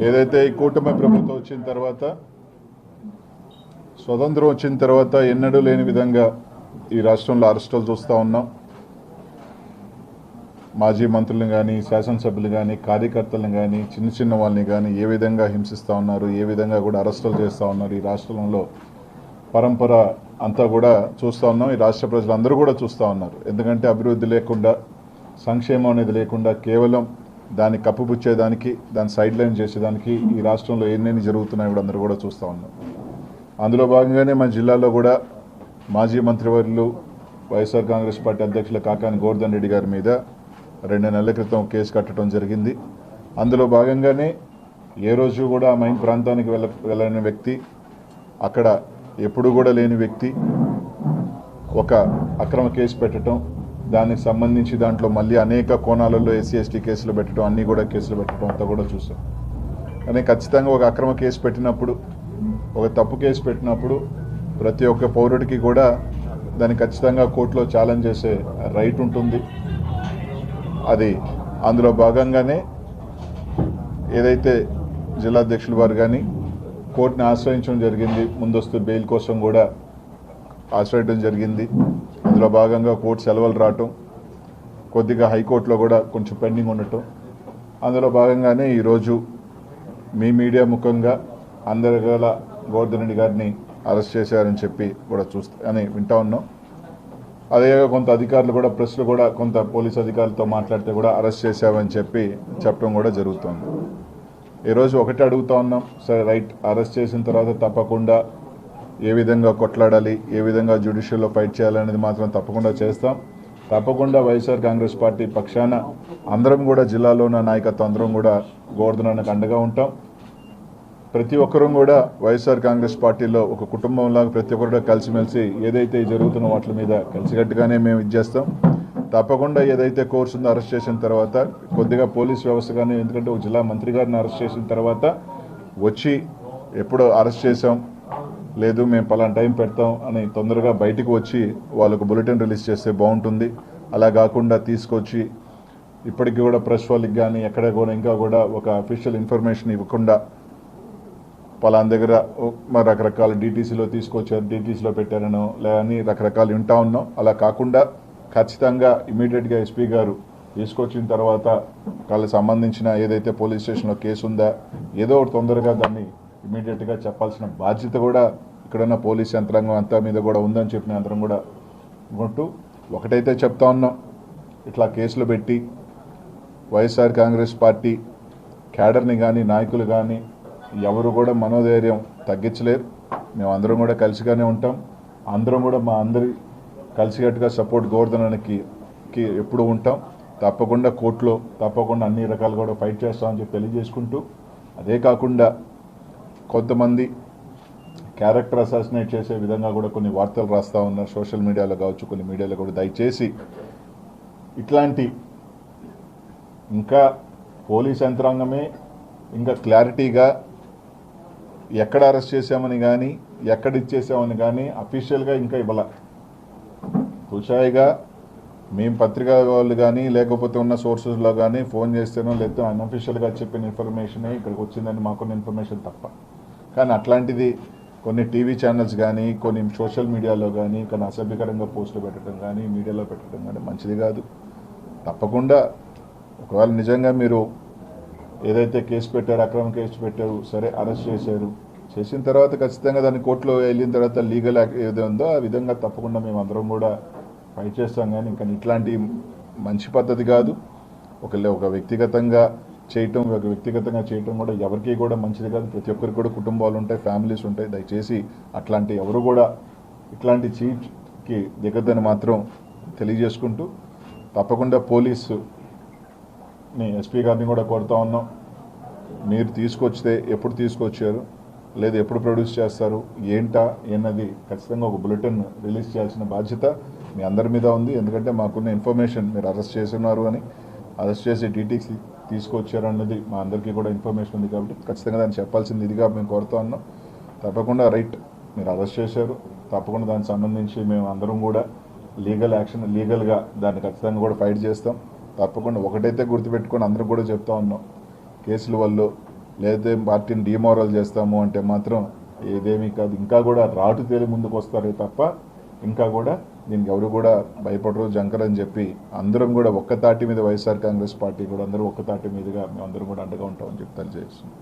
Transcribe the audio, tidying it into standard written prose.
ఏదైతే ఈ కూటమి ప్రభుత్వం వచ్చిన తర్వాత స్వతంత్రం వచ్చిన తర్వాత ఎన్నడూ లేని విధంగా ఈ రాష్ట్రంలో అరెస్టులు చూస్తూ ఉన్నాం. మాజీ మంత్రులను కానీ, శాసనసభ్యులు కానీ, కార్యకర్తలను కానీ, చిన్న చిన్న వాళ్ళని కానీ ఏ విధంగా హింసిస్తూ ఉన్నారు, ఏ విధంగా కూడా అరెస్టులు చేస్తూ ఉన్నారు. ఈ రాష్ట్రంలో పరంపర అంతా కూడా చూస్తూ ఉన్నాం. ఈ రాష్ట్ర ప్రజలందరూ కూడా చూస్తూ ఉన్నారు. ఎందుకంటే అభివృద్ధి లేకుండా, సంక్షేమం అనేది లేకుండా కేవలం దాన్ని కప్పుపుచ్చేదానికి, దాన్ని సైడ్ లైన్ చేసేదానికి ఈ రాష్ట్రంలో ఎన్నెన్ని జరుగుతున్నాయో కూడా అందరూ కూడా చూస్తూ ఉన్నాం. అందులో భాగంగానే మన జిల్లాలో కూడా మాజీ మంత్రివర్యులు వైఎస్ఆర్ కాంగ్రెస్ పార్టీ అధ్యక్షులు కాకాని గోవర్ధన్ రెడ్డి గారి మీద 2 నెలల క్రితం కేసు కట్టడం జరిగింది. అందులో భాగంగానే ఏ రోజు కూడా మైన్ ప్రాంతానికి వెళ్ళని వ్యక్తి, అక్కడ ఎప్పుడు కూడా లేని వ్యక్తి ఒక అక్రమ కేసు పెట్టడం, దానికి సంబంధించి దాంట్లో మళ్ళీ అనేక కోణాలలో ఎస్సీ ఎస్టీ కేసులు పెట్టడం, అన్నీ కూడా కేసులు పెట్టడం అంతా కూడా చూసాం. కానీ ఖచ్చితంగా ఒక అక్రమ కేసు పెట్టినప్పుడు, ఒక తప్పు కేసు పెట్టినప్పుడు ప్రతి ఒక్క పౌరుడికి కూడా దాన్ని ఖచ్చితంగా కోర్టులో ఛాలెంజ్ చేసే రైట్ ఉంటుంది. అది అందులో భాగంగానే ఏదైతే జిల్లా అధ్యక్షుల వారు కానీ కోర్టుని ఆశ్రయించడం జరిగింది. ముందస్తు బెయిల్ కోసం కూడా ఆశ్రయించడం జరిగింది. అందులో భాగంగా కోర్టు సెలవులు రావటం, కొద్దిగా హైకోర్టులో కూడా కొంచెం పెండింగ్ ఉండటం, అందులో భాగంగానే ఈరోజు మీ మీడియా ముఖంగా అందరిగల గోవర్ధన్ రెడ్డి గారిని అరెస్ట్ చేశారని చెప్పి కూడా అని వింటా ఉన్నాం. అదే కొంత అధికారులు కూడా, ప్రెస్లో కూడా కొంత పోలీస్ అధికారులతో మాట్లాడితే కూడా అరెస్ట్ చేశామని చెప్పి చెప్పడం కూడా జరుగుతుంది. ఈరోజు ఒకటే అడుగుతా ఉన్నాం, సరే రైట్, అరెస్ట్ చేసిన తర్వాత తప్పకుండా ఏ విధంగా కొట్లాడాలి, ఏ విధంగా జ్యుడిషియల్లో ఫైట్ చేయాలనేది మాత్రం తప్పకుండా చేస్తాం. తప్పకుండా వైఎస్ఆర్ కాంగ్రెస్ పార్టీ పక్షాన అందరం కూడా, జిల్లాలో ఉన్న నాయకత్వం అందరం కూడా గోవర్ధన్ అన్నకు అండగా ఉంటాం. ప్రతి ఒక్కరూ కూడా వైఎస్ఆర్ కాంగ్రెస్ పార్టీలో ఒక కుటుంబంలాగా ప్రతి ఒక్కరు కూడా కలిసిమెలిసి ఏదైతే జరుగుతున్న వాటి మీద కలిసికట్టుగానే మేము ఇచ్చేస్తాం. తప్పకుండా ఏదైతే కోర్సు ఉందో అరెస్ట్ చేసిన తర్వాత కొద్దిగా పోలీస్ వ్యవస్థ కానీ, ఎందుకంటే ఒక జిల్లా మంత్రి గారిని అరెస్ట్ చేసిన తర్వాత వచ్చి ఎప్పుడు అరెస్ట్ చేసాం, లేదు మేము పలానా టైం పెడతాం అని తొందరగా బయటకు వచ్చి వాళ్ళకు బులెటిన్ రిలీజ్ చేస్తే బాగుంటుంది. అలా కాకుండా తీసుకొచ్చి ఇప్పటికీ కూడా ప్రెస్ వాళ్ళకి కానీ ఎక్కడ కూడా ఇంకా కూడా ఒక అఫీషియల్ ఇన్ఫర్మేషన్ ఇవ్వకుండా పలానా దగ్గర రకరకాల డీటీసీలో తీసుకొచ్చారు, డీటీసీలో పెట్టారనో లేదని రకరకాలు వింటా ఉన్నాం. అలా కాకుండా ఖచ్చితంగా ఇమీడియట్గా ఎస్పీ గారు తీసుకొచ్చిన తర్వాత వాళ్ళకి సంబంధించిన ఏదైతే పోలీస్ స్టేషన్లో కేసు ఉందా ఏదో ఒకటి తొందరగా దాన్ని ఇమీడియట్గా చెప్పాల్సిన బాధ్యత కూడా ఇక్కడున్న పోలీస్ యంత్రాంగం అంతా మీద కూడా ఉందని చెప్పిన అందరం కూడా ఉంటూ ఒకటైతే చెప్తా ఉన్నాం, ఇట్లా కేసులు పెట్టి వైఎస్ఆర్ కాంగ్రెస్ పార్టీ క్యాడర్ని కానీ, నాయకులు కానీ ఎవరు కూడా మనోధైర్యం తగ్గించలేరు. మేము అందరం కూడా కలిసిగానే ఉంటాం. అందరం కూడా మా అందరి కలిసికట్టుగా సపోర్ట్ గోవర్ధనానికి ఎప్పుడు ఉంటాం. తప్పకుండా కోర్టులో తప్పకుండా అన్ని రకాలు కూడా ఫైట్ చేస్తామని చెప్పి తెలియజేసుకుంటూ, అదే కాకుండా కొంతమంది క్యారెక్టర్ అసాసినేట్ చేసే విధంగా కూడా కొన్ని వార్తలు రాస్తూ ఉన్నారు సోషల్ మీడియాలో కావచ్చు, కొన్ని మీడియాలో కూడా. దయచేసి ఇట్లాంటి ఇంకా పోలీస్ యంత్రాంగమే ఇంకా క్లారిటీగా ఎక్కడ అరెస్ట్ చేశామని కానీ, ఎక్కడ ఇచ్చేసామని కానీ అఫీషియల్గా ఇంకా ఇవ్వాల. తుషాయిగా మేము పత్రికా వాళ్ళు కానీ, లేకపోతే ఉన్న సోర్సెస్లో కానీ ఫోన్ చేస్తేనో లేకపోతే అన్అఫీషియల్గా చెప్పిన ఇన్ఫర్మేషనే ఇక్కడికి వచ్చిందని మాకున్న ఇన్ఫర్మేషన్ తప్ప. కానీ అట్లాంటిది కొన్ని టీవీ ఛానల్స్ కానీ, కొన్ని సోషల్ మీడియాలో కానీ కొన్ని అసభ్యకరంగా పోస్టులు పెట్టడం కానీ, మీడియాలో పెట్టడం కానీ మంచిది కాదు. తప్పకుండా ఒకవేళ నిజంగా మీరు ఏదైతే కేసు పెట్టారు, అక్రమ కేసు పెట్టారు, సరే అరెస్ట్ చేశారు, చేసిన తర్వాత ఖచ్చితంగా దాన్ని కోర్టులో వెళ్ళిన తర్వాత లీగల్ ఏదో ఉందో ఆ విధంగా తప్పకుండా మేము అందరం కూడా ఫైట్ చేస్తాం. కానీ ఇంకా ఇట్లాంటి మంచి పద్ధతి కాదు. ఒక వ్యక్తిగతంగా చేయటం కూడా ఎవరికి కూడా మంచిది కాదు. ప్రతి ఒక్కరికి కూడా కుటుంబాలు ఉంటాయి, ఫ్యామిలీస్ ఉంటాయి. దయచేసి అట్లాంటి ఎవరు కూడా ఇట్లాంటి చీట్కి దిగద్దని మాత్రం తెలియజేసుకుంటూ, తప్పకుండా పోలీసుని ఎస్పీ గారిని కూడా కోరుతా ఉన్నాం, మీరు తీసుకొచ్చితే ఎప్పుడు తీసుకొచ్చారు, లేదు ఎప్పుడు ప్రొడ్యూస్ చేస్తారు, ఏంటా ఏన్నది ఖచ్చితంగా ఒక బులెటిన్ రిలీజ్ చేయాల్సిన బాధ్యత మీ అందరి మీద ఉంది. ఎందుకంటే మాకున్న ఇన్ఫర్మేషన్ మీరు అరెస్ట్ చేస్తున్నారు అని, అరెస్ట్ చేసి డీటీసీ తీసుకొచ్చారు అన్నది మా అందరికీ కూడా ఇన్ఫర్మేషన్ ఉంది. కాబట్టి ఖచ్చితంగా దాన్ని చెప్పాల్సింది ఇదిగా మేము కోరుతా ఉన్నాం. తప్పకుండా రైట్, మీరు అరెస్ట్ చేశారు, తప్పకుండా దానికి సంబంధించి మేము అందరం కూడా లీగల్ యాక్షన్, లీగల్గా దాన్ని ఖచ్చితంగా కూడా ఫైట్ చేస్తాం. తప్పకుండా ఒకటైతే గుర్తుపెట్టుకొని అందరం కూడా చెప్తా ఉన్నాం, కేసుల వల్ల లేకపోతే పార్టీని డిమోరల్ చేస్తాము అంటే మాత్రం ఏదేమీ కాదు. ఇంకా కూడా రాటు తేలి ముందుకు వస్తారే తప్ప ఇంకా కూడా దీనికి ఎవరు కూడా భయపడరు, జంకరని చెప్పి అందరం కూడా ఒక్క తాటి మీద వైఎస్ఆర్ కాంగ్రెస్ పార్టీ కూడా అందరూ ఒక్క తాటి మీదుగా మేము అందరం కూడా అండగా ఉంటామని చెప్పి తెలియజేస్తున్నాం.